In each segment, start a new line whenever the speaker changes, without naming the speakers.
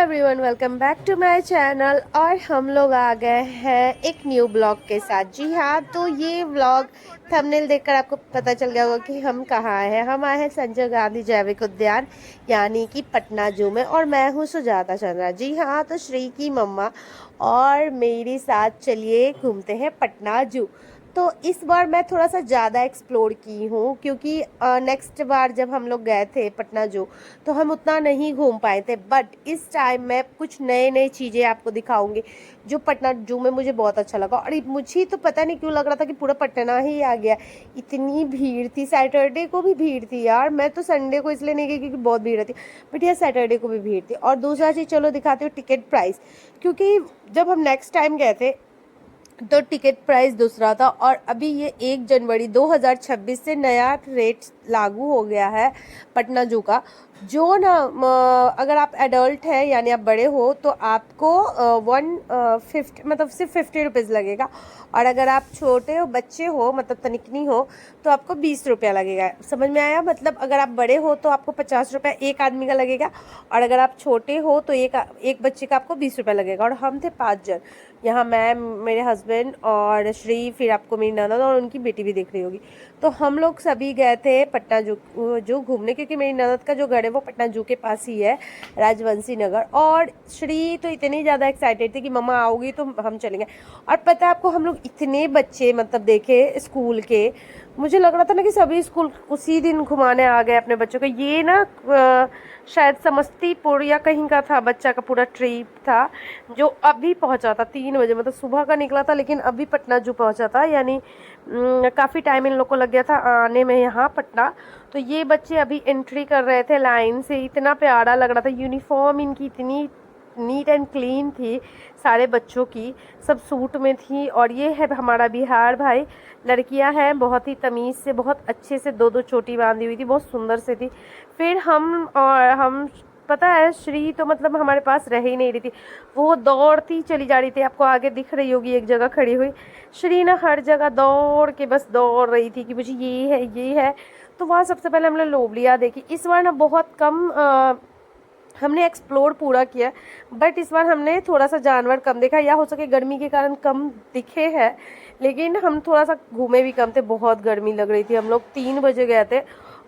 Everyone, welcome back to my channel. और हम लोग आ गए हैं एक न्यू ब्लॉग के साथ। जी हाँ, तो ये ब्लॉग थंबनेल देखकर आपको पता चल गया होगा कि हम कहाँ आए हैं। हम आए हैं संजय गांधी जैविक उद्यान यानी कि पटना जू में, और मैं हूँ सुजाता चंद्रा। जी हाँ, तो श्री की मम्मा और मेरे साथ चलिए घूमते हैं पटना जू। तो इस बार मैं थोड़ा सा ज़्यादा एक्सप्लोर की हूँ, क्योंकि नेक्स्ट बार जब हम लोग गए थे पटना जू तो हम उतना नहीं घूम पाए थे। बट इस टाइम मैं कुछ नए नए चीज़ें आपको दिखाऊंगी जो पटना जू में मुझे बहुत अच्छा लगा। और मुझे तो पता नहीं क्यों लग रहा था कि पूरा पटना ही आ गया, इतनी भीड़ थी। सैटरडे को भी भीड़ थी यार, मैं तो संडे को इसलिए नहीं गई क्योंकि बहुत भीड़ थी, बट यार सैटरडे को भी भीड़ थी। और दूसरा चीज़, चलो दिखाती हूँ टिकट प्राइस, क्योंकि जब हम नेक्स्ट टाइम गए थे तो टिकट प्राइस दूसरा था, और अभी ये 1 जनवरी 2026 से नया रेट लागू हो गया है पटना जू का। जो ना अगर आप एडल्ट हैं यानी आप बड़े हो तो आपको 150 मतलब सिर्फ 50 रुपीज़ लगेगा। और अगर आप छोटे हो, बच्चे हो, मतलब तनिकनी हो, तो आपको 20 रुपया लगेगा। समझ में आया? मतलब अगर आप बड़े हो तो आपको 50 रुपया एक आदमी का लगेगा, और अगर आप छोटे हो तो एक बच्चे का आपको 20 रुपया लगेगा। और हम थे 5 जन यहाँ, मैं, मेरे हस्बैंड और श्री, फिर आपको मेरी ननद और उनकी बेटी भी दिख रही होगी। तो हम लोग सभी गए थे पटना जू घूमने, क्योंकि मेरी ननद का जो घर है वो पटना जू के पास ही है, राजवंशी नगर। और श्री तो इतनी ज़्यादा एक्साइटेड थी कि मम्मा आओगी तो हम चलेंगे। और पता है आपको, हम लोग इतने बच्चे मतलब देखे स्कूल के, मुझे लग रहा था ना कि सभी स्कूल उसी दिन घुमाने आ गए अपने बच्चों को। ये ना शायद समस्तीपुर या कहीं का था, बच्चा का पूरा ट्रिप था जो अभी पहुंचा था 3 बजे, मतलब सुबह का निकला था लेकिन अभी पटना जू पहुंचा था। यानी काफ़ी टाइम इन लोग को लग गया था आने में यहाँ पटना। तो ये बच्चे अभी एंट्री कर रहे थे लाइन से, इतना प्यारा लग रहा था। यूनिफॉर्म इनकी इतनी नीट एंड क्लीन थी, सारे बच्चों की, सब सूट में थी। और ये है हमारा बिहार भाई, लड़कियां हैं बहुत ही तमीज़ से, बहुत अच्छे से 2-2 चोटी बांधी हुई थी, बहुत सुंदर से थी। फिर हम पता है, श्री तो मतलब हमारे पास रह ही नहीं रही थी, वो दौड़ती चली जा रही थी। आपको आगे दिख रही होगी एक जगह खड़ी हुई। श्री ना हर जगह दौड़ के बस दौड़ रही थी कि मुझे ये है ये है। तो वहाँ सबसे पहले हमने लोबलिया देखी। इस बार ना बहुत कम हमने एक्सप्लोर पूरा किया, बट इस बार हमने थोड़ा सा जानवर कम देखा, या हो सके गर्मी के कारण कम दिखे हैं, लेकिन हम थोड़ा सा घूमे भी कम थे। बहुत गर्मी लग रही थी। हम लोग 3 बजे गए थे,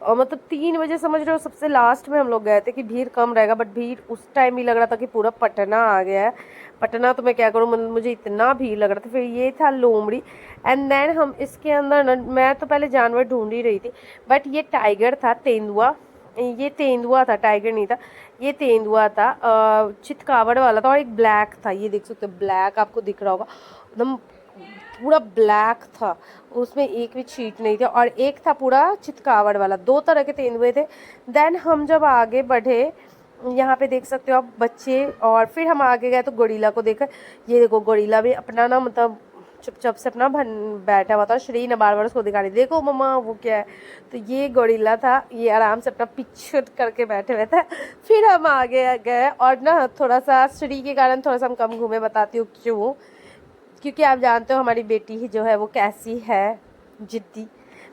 और मतलब 3 बजे समझ रहे हो, सबसे लास्ट में हम लोग गए थे कि भीड़ कम रहेगा, बट भीड़ उस टाइम भी लग रहा था कि पूरा पटना आ गया है। पटना तो मैं क्या करूँ, मतलब मुझे इतना भीड़ लग रहा था। फिर ये था लोमड़ी, एंड देन हम इसके अंदर मैं तो पहले जानवर ढूंढ ही रही थी, बट ये टाइगर था, तेंदुआ। ये तेंदुआ था, टाइगर नहीं था, ये तेंदुआ था। चितकावड़ वाला था, और एक ब्लैक था, ये देख सकते हो, ब्लैक आपको दिख रहा होगा, एकदम पूरा ब्लैक था, उसमें एक भी छींट नहीं थी। और एक था पूरा चितकावड़ वाला। 2 तरह के तेंदुए थे। देन हम जब आगे बढ़े, यहाँ पे देख सकते हो आप बच्चे, और फिर हम आगे गए तो गोरिल्ला को देखा। ये देखो, गोरिल्ला भी अपना ना मतलब चुपचाप से अपना बैठा हुआ था। श्री ने बार बार उसको दिखा रही, देखो मम्मा वो क्या है। तो ये गोरिल्ला था, ये आराम से अपना पीछे करके बैठे हुए थे। फिर हम आगे गए, और ना थोड़ा सा श्री के कारण थोड़ा सा हम कम घूमे, बताती हूँ क्यों। क्योंकि आप जानते हो हमारी बेटी ही जो है वो कैसी है, जिद्दी।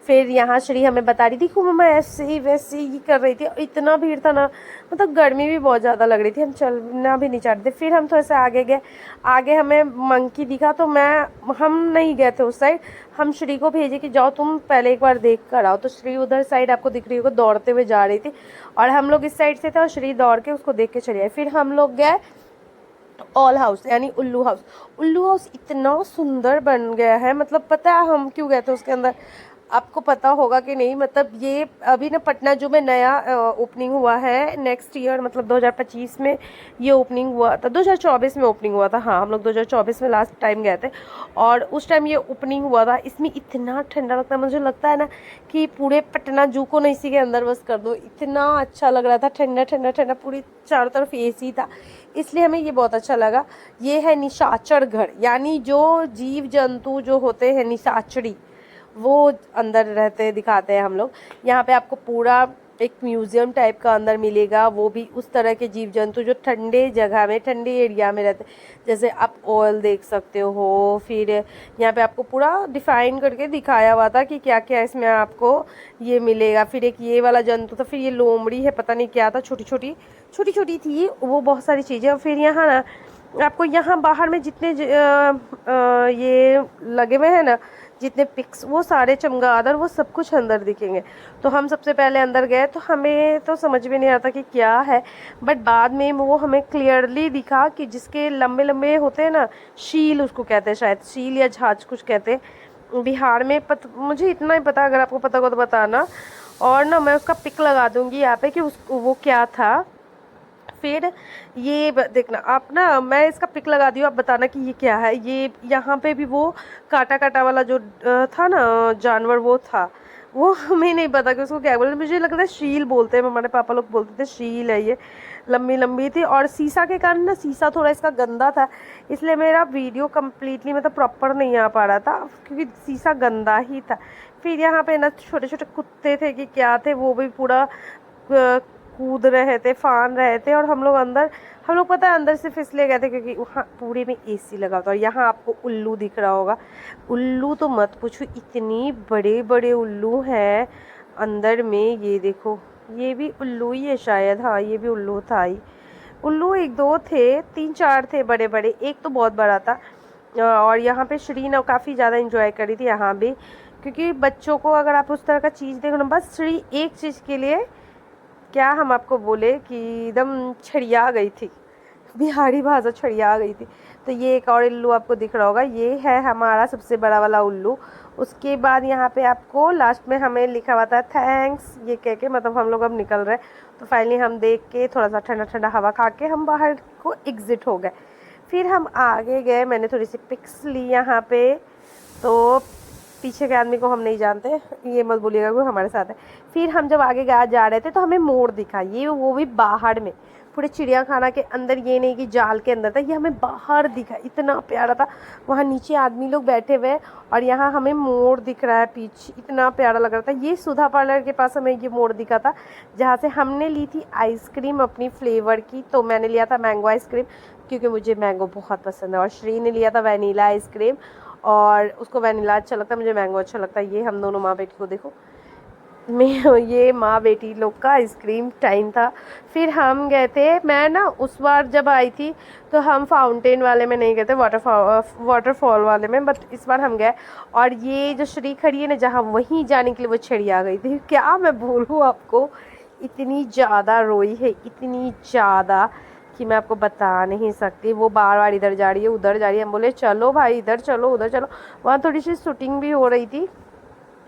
फिर यहाँ श्री हमें बता रही थी कि मम्मा ऐसे ही वैसे ही कर रही थी, इतना भीड़ था ना, मतलब गर्मी भी बहुत ज़्यादा लग रही थी, हम चलना भी नहीं चाहते थे। फिर हम थोड़ा सा आगे गए, आगे हमें मंकी दिखा, तो हम नहीं गए थे उस साइड। हम श्री को भेजे कि जाओ तुम पहले एक बार देख कर आओ। तो श्री उधर साइड आपको दिख रही होगी, दौड़ते हुए जा रही थी, और हम लोग इस साइड से थे, और श्री दौड़ के उसको देख के चले आए। फिर हम लोग गए ऑल हाउस यानी उल्लू हाउस। उल्लू हाउस इतना सुंदर बन गया है, मतलब पता है हम क्यों गए थे उसके अंदर, आपको पता होगा कि नहीं। मतलब ये अभी ना पटना जू में नया ओपनिंग हुआ है, नेक्स्ट ईयर मतलब 2025 में ये ओपनिंग हुआ था, 2024 में ओपनिंग हुआ था। हाँ, हम लोग 2024 में लास्ट टाइम गए थे, और उस टाइम ये ओपनिंग हुआ था। इसमें इतना ठंडा लगता है, मुझे लगता है ना कि पूरे पटना जू को ना इसी के अंदर बस कर दो, इतना अच्छा लग रहा था। ठंडा ठंडा ठंडा, पूरी चारों तरफ एसी था, इसलिए हमें ये बहुत अच्छा लगा। ये है निशाचर घर, यानी जो जीव जंतु जो होते हैं निशाचरी, वो अंदर रहते दिखाते हैं हम लोग। यहाँ पे आपको पूरा एक म्यूज़ियम टाइप का अंदर मिलेगा, वो भी उस तरह के जीव जंतु जो ठंडे जगह में, ठंडे एरिया में रहते हैं। जैसे आप ऑयल देख सकते हो। फिर यहाँ पे आपको पूरा डिफाइन करके दिखाया हुआ था कि क्या क्या इसमें आपको ये मिलेगा। फिर एक ये वाला जंतु था, फिर ये लोमड़ी है, पता नहीं क्या था, छोटी छोटी थी वो, बहुत सारी चीज़ें। और फिर यहाँ ना आपको यहाँ बाहर में जितने ये लगे हुए हैं ना, जितने पिक्स, वो सारे चमगादड़, वो सब कुछ अंदर दिखेंगे। तो हम सबसे पहले अंदर गए तो हमें तो समझ में नहीं आता कि क्या है, बट बाद में वो हमें क्लियरली दिखा कि जिसके लंबे लंबे होते हैं ना, शील उसको कहते हैं, शायद शील या झाज कुछ कहते हैं बिहार में। मुझे इतना ही पता, अगर आपको पता हो तो बताना। और ना मैं उसका पिक लगा दूंगी यहाँ पे कि वो क्या था। फिर ये देखना आप ना, मैं इसका पिक लगा दी हूँ, आप बताना कि ये क्या है। ये यहाँ पे भी वो काटा काटा वाला जो था ना जानवर, वो था। वो हमें नहीं पता कि उसको क्या बोलते, मुझे लगता है शील बोलते हैं, हमारे पापा लोग बोलते थे शील है ये। लंबी लंबी थी, और शीशा के कारण ना, शीशा थोड़ा इसका गंदा था, इसलिए मेरा वीडियो कम्प्लीटली मतलब प्रॉपर नहीं आ पा रहा था, क्योंकि शीशा गंदा ही था। फिर यहाँ पे ना छोटे छोटे कुत्ते थे कि क्या थे, वो भी पूरा कूद रहे थे, फान रहे थे। और हम लोग पता है अंदर से फिसले गए थे, क्योंकि वहाँ पूरे में एसी लगा था। और यहाँ आपको उल्लू दिख रहा होगा, उल्लू तो मत पूछो, इतनी बड़े बड़े उल्लू हैं अंदर में। ये देखो, ये भी उल्लू ही है शायद, हाँ ये भी उल्लू था ही। उल्लू एक दो थे, तीन चार थे बड़े बड़े, एक तो बहुत बड़ा था। और यहाँ पे श्री ने काफ़ी ज़्यादा इंजॉय करी थी यहाँ भी, क्योंकि बच्चों को अगर आप उस तरह का चीज़ देखो ना, बस श्री एक चीज़ के लिए, क्या हम आपको बोले कि एकदम छड़िया गई थी, बिहारी भाषा छड़िया गई थी। तो ये एक और उल्लू आपको दिख रहा होगा, ये है हमारा सबसे बड़ा वाला उल्लू। उसके बाद यहाँ पे आपको लास्ट में हमें लिखा हुआ था थैंक्स, ये कह के मतलब हम लोग अब निकल रहे। तो फाइनली हम देख के थोड़ा सा ठंडा ठंडा हवा खा के हम बाहर को एग्ज़िट हो गए। फिर हम आगे गए, मैंने थोड़ी सी पिक्स ली यहाँ पे। तो पीछे के आदमी को हम नहीं जानते, ये मत बोलिएगा वो हमारे साथ है। फिर हम जब आगे जा रहे थे तो हमें मोर दिखा, ये वो भी बाहर में, पूरे चिड़ियाखाना के अंदर, ये नहीं कि जाल के अंदर था, ये हमें बाहर दिखा, इतना प्यारा था। वहाँ नीचे आदमी लोग बैठे हुए, और यहाँ हमें मोर दिख रहा है पीछे, इतना प्यारा लग रहा था। ये सुधा पार्लर के पास हमें ये मोर दिखा था, जहाँ से हमने ली थी आइसक्रीम अपनी फ्लेवर की। तो मैंने लिया था मैंगो आइसक्रीम, क्योंकि मुझे मैंगो बहुत पसंद है। और श्री ने लिया था वनीला आइसक्रीम, और उसको वनीला अच्छा लगता है, मुझे मैंगो अच्छा लगता है। ये हम दोनों माँ बेटी को देखो, मैं ये माँ बेटी लोग का आइसक्रीम टाइम था। फिर हम गए थे, मैं ना उस बार जब आई थी तो हम फाउंटेन वाले में नहीं गए थे, वाटरफॉल वाले में, बट इस बार हम गए। और ये जो श्री खड़ी है ना, जहाँ वहीं जाने के लिए वो छड़ी आ गई थी। क्या मैं बोलूँ आपको, इतनी ज़्यादा रोई है, इतनी ज़्यादा कि मैं आपको बता नहीं सकती। वो बार बार इधर जा रही है, उधर जा रही है, हम बोले चलो भाई इधर चलो, उधर चलो। वहाँ थोड़ी सी शूटिंग भी हो रही थी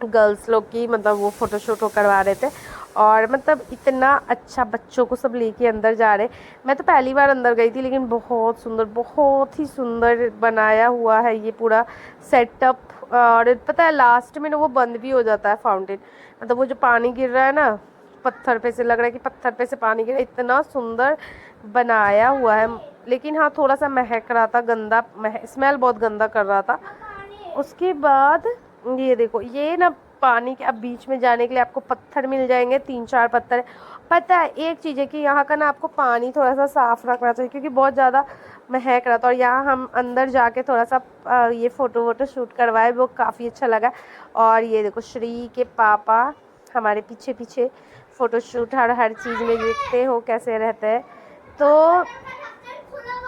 गर्ल्स लोग की, मतलब वो फ़ोटोशूट करवा रहे थे। और मतलब इतना अच्छा, बच्चों को सब लेके अंदर जा रहे। मैं तो पहली बार अंदर गई थी, लेकिन बहुत सुंदर, बहुत ही सुंदर बनाया हुआ है ये पूरा सेटअप। और पता है लास्ट में ना वो बंद भी हो जाता है फाउंटेन, मतलब वो जो पानी गिर रहा है ना, पत्थर पे से लग रहा है कि पत्थर पे से पानी गिर रहा है, इतना सुंदर बनाया हुआ है। लेकिन हाँ थोड़ा सा महक रहा था, गंदा स्मेल बहुत गंदा कर रहा था। उसके बाद ये देखो, ये ना पानी के अब बीच में जाने के लिए आपको पत्थर मिल जाएंगे, तीन चार पत्थर है। पता है एक चीज़ है कि यहाँ का ना आपको पानी थोड़ा सा साफ़ रखना चाहिए, क्योंकि बहुत ज़्यादा महक रहा था। और यहाँ हम अंदर जाके थोड़ा सा ये फ़ोटो शूट करवाए, वो काफ़ी अच्छा लगा। और ये देखो श्री के पापा हमारे पीछे पीछे फ़ोटो शूट हर चीज़ में देखते हो कैसे रहते हैं। तो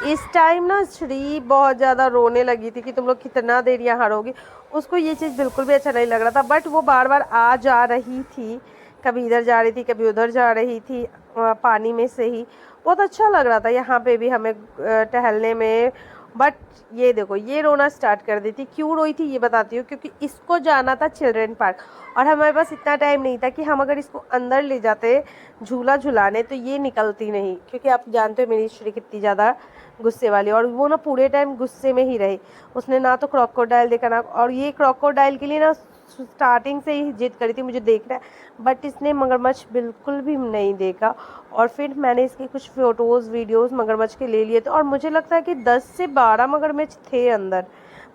इस टाइम ना श्री बहुत ज़्यादा रोने लगी थी कि तुम लोग कितना देर यहाँ रहोगी। उसको ये चीज़ बिल्कुल भी अच्छा नहीं लग रहा था, बट वो बार बार आ जा रही थी, कभी इधर जा रही थी, कभी उधर जा रही थी, पानी में से ही। बहुत अच्छा लग रहा था यहाँ पे भी हमें टहलने में। बट ये देखो, ये रोना स्टार्ट कर दी थी। क्यों रोई थी ये बताती हूँ, क्योंकि इसको जाना था चिल्ड्रेन पार्क, और हमारे पास इतना टाइम नहीं था कि हम अगर इसको अंदर ले जाते झूला झुलाने तो ये निकलती नहीं, क्योंकि आप जानते हो मेरी श्री कितनी ज़्यादा गुस्से वाली। और वो ना पूरे टाइम गुस्से में ही रही, उसने ना तो क्रोकोडाइल देखा ना, और ये क्रोकोडाइल के लिए ना स्टार्टिंग से ही जिद करी थी मुझे देखना है, बट इसने मगरमच्छ बिल्कुल भी नहीं देखा। और फिर मैंने इसके कुछ फ़ोटोज़ वीडियोस मगरमच्छ के ले लिए थे, और मुझे लगता है कि 10 से 12 मगरमच्छ थे अंदर।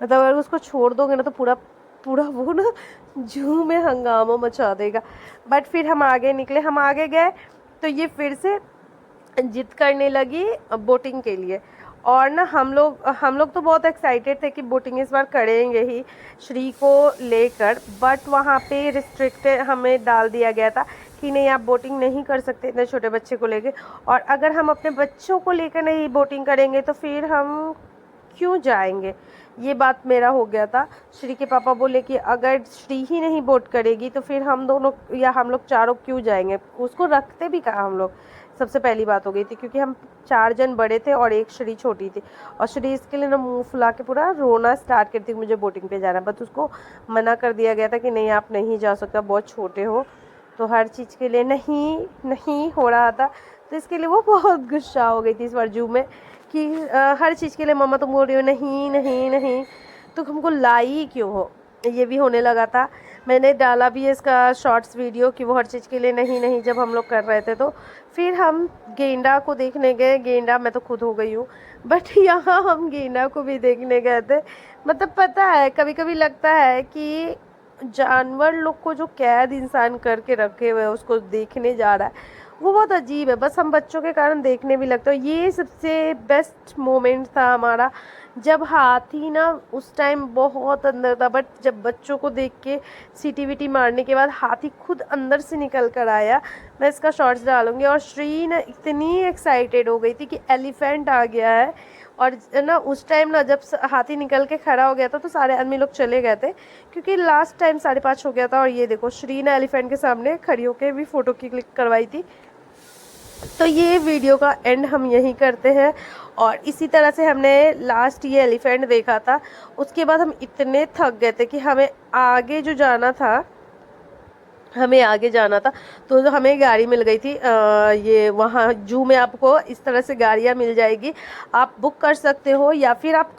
मतलब अगर उसको छोड़ दोगे ना तो पूरा पूरा वो ना जू में हंगामा मचा देगा। बट फिर हम आगे निकले, हम आगे गए तो ये फिर से जिद करने लगी बोटिंग के लिए। और ना हम लोग तो बहुत एक्साइटेड थे कि बोटिंग इस बार करेंगे ही श्री को लेकर। बट वहाँ पे रिस्ट्रिक्टेड हमें डाल दिया गया था कि नहीं, आप बोटिंग नहीं कर सकते इतने छोटे बच्चे को लेकर, और अगर हम अपने बच्चों को लेकर नहीं बोटिंग करेंगे तो फिर हम क्यों जाएंगे। ये बात मेरा हो गया था। श्री के पापा बोले कि अगर श्री ही नहीं बोट करेगी तो फिर हम दोनों या हम लोग चारों क्यों जाएंगे। उसको रखते भी कहाँ हम लोग, सबसे पहली बात हो गई थी, क्योंकि हम 4 जन बड़े थे और एक श्री छोटी थी। और श्री इसके लिए ना मुंह फुला के पूरा रोना स्टार्ट करती मुझे बोटिंग पे जाना, बट उसको मना कर दिया गया था कि नहीं आप नहीं जा सकते, बहुत छोटे हो। तो हर चीज़ के लिए नहीं नहीं हो रहा था, तो इसके लिए वो बहुत गुस्सा हो गई थी इस बार जू में कि हर चीज़ के लिए मम्मा तुम बोल रही हो नहीं नहीं नहीं, तो हमको लाई क्यों हो। ये भी होने लगा था। मैंने डाला भी है इसका शॉर्ट्स वीडियो कि वो हर चीज़ के लिए नहीं नहीं जब हम लोग कर रहे थे। तो फिर हम गेंडा को देखने गए। गेंडा मैं तो खुद हो गई हूँ, बट यहाँ हम गेंडा को भी देखने गए थे। मतलब पता है कभी कभी लगता है कि जानवर लोग को जो कैद इंसान करके रखे हुए है उसको देखने जा रहा है, वो बहुत अजीब है। बस हम बच्चों के कारण देखने भी लगता है। ये सबसे बेस्ट मोमेंट था हमारा जब हाथी ना उस टाइम बहुत अंदर था, बट जब बच्चों को देख के सीटी वीटी मारने के बाद हाथी खुद अंदर से निकल कर आया। मैं इसका शॉर्ट्स डालूंगी। और श्री ना इतनी एक्साइटेड हो गई थी कि एलिफेंट आ गया है। और ना उस टाइम ना जब हाथी निकल के खड़ा हो गया था तो सारे आदमी लोग चले गए थे, क्योंकि लास्ट टाइम 5:30 हो गया था। और ये देखो श्री ने एलिफेंट के सामने खड़ी होकर भी फ़ोटो क्लिक करवाई थी। तो ये वीडियो का एंड हम यहीं करते हैं। और इसी तरह से हमने लास्ट ये एलिफेंट देखा था। उसके बाद हम इतने थक गए थे कि हमें आगे जाना था, तो हमें गाड़ी मिल गई थी। ये वहाँ जू में आपको इस तरह से गाड़ियाँ मिल जाएगी, आप बुक कर सकते हो, या फिर आप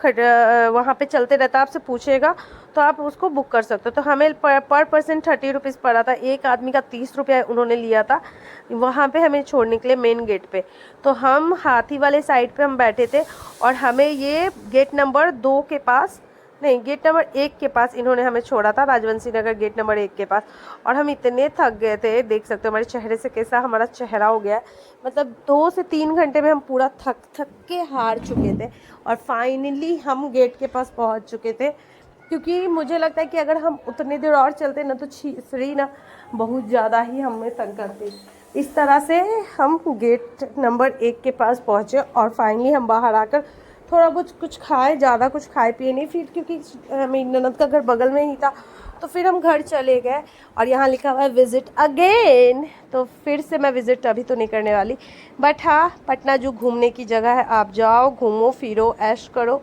वहाँ पे चलते रहता आपसे पूछेगा तो आप उसको बुक कर सकते हो। तो हमें पर पर्सन 30 रुपीज़ पड़ा था, एक आदमी का 30 रुपया उन्होंने लिया था। वहाँ पे हमें छोड़ने के लिए मेन गेट पे। तो हम हाथी वाले साइड पे हम बैठे थे, और हमें ये गेट नंबर 2 के पास, नहीं गेट नंबर 1 के पास इन्होंने हमें छोड़ा था, राजवंशी नगर गेट नंबर 1 के पास। और हम इतने थक गए थे, देख सकते हो हमारे चेहरे से कैसा हमारा चेहरा हो गया है। मतलब 2 से 3 घंटे में हम पूरा थक के हार चुके थे। और फाइनली हम गेट के पास पहुंच चुके थे, क्योंकि मुझे लगता है कि अगर हम उतनी देर और चलते ना तो श्री ना बहुत ज़्यादा ही हमें तंग करते। इस तरह से हम गेट नंबर 1 के पास पहुँचे। और फाइनली हम बाहर आकर थोड़ा बहुत कुछ खाए, ज़्यादा कुछ खाए पिए नहीं, फिर क्योंकि मेरी ननद का घर बगल में ही था तो फिर हम घर चले गए। और यहाँ लिखा हुआ है विज़िट अगेन, तो फिर से मैं विज़िट अभी तो नहीं करने वाली। बट हाँ, पटना जू घूमने की जगह है, आप जाओ, घूमो फिरो, ऐश करो,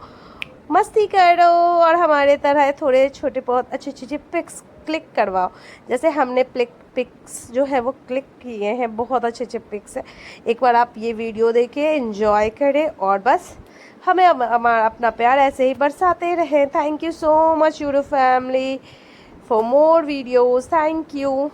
मस्ती करो, और हमारे तरह थोड़े छोटे बहुत अच्छे पिक्स क्लिक करवाओ। जैसे हमने पिक्स जो है वो क्लिक किए हैं, बहुत अच्छे पिक्स है। एक बार आप ये वीडियो देखें, एंजॉय करें, और बस हमें हमारा अपना प्यार ऐसे ही बरसाते रहें। Thank you so much your family for more videos. Thank you.